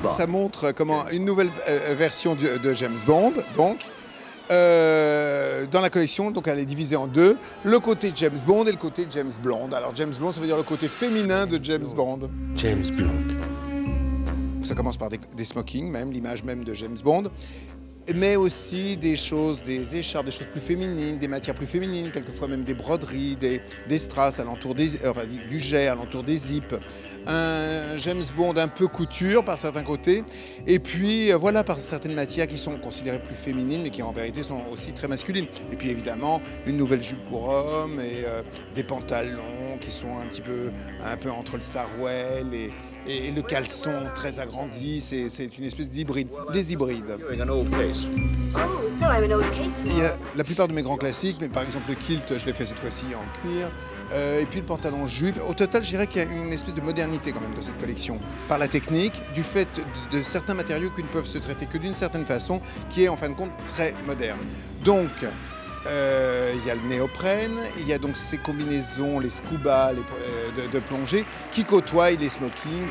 Ça montre comment une nouvelle version de James Bond, donc. Dans la collection, donc elle est divisée en deux, le côté James Bond et le côté James Blonde. Alors James Blonde, ça veut dire le côté féminin de James Bond. James Blonde. Ça commence par des smokings, même l'image même de James Bond, mais aussi des choses, des écharpes, des choses plus féminines, des matières plus féminines, quelquefois même des broderies, des strass alentour du jet, alentour des zips. Un James Bond un peu couture par certains côtés, et puis voilà, par certaines matières qui sont considérées plus féminines, mais qui en vérité sont aussi très masculines. Et puis évidemment, une nouvelle jupe pour homme, et des pantalons qui sont un peu entre le sarouel et le caleçon très agrandi. C'est une espèce d'hybride, des hybrides. Il y a la plupart de mes grands classiques, mais par exemple le kilt, je l'ai fait cette fois-ci en cuir. Et puis le pantalon jupe. Au total, je dirais qu'il y a une espèce de modernité quand même de cette collection. Par la technique, du fait de certains matériaux qui ne peuvent se traiter que d'une certaine façon, qui est en fin de compte très moderne. Donc, il y a le néoprène, il y a donc ces combinaisons, les scuba de plongée, qui côtoient les smokings.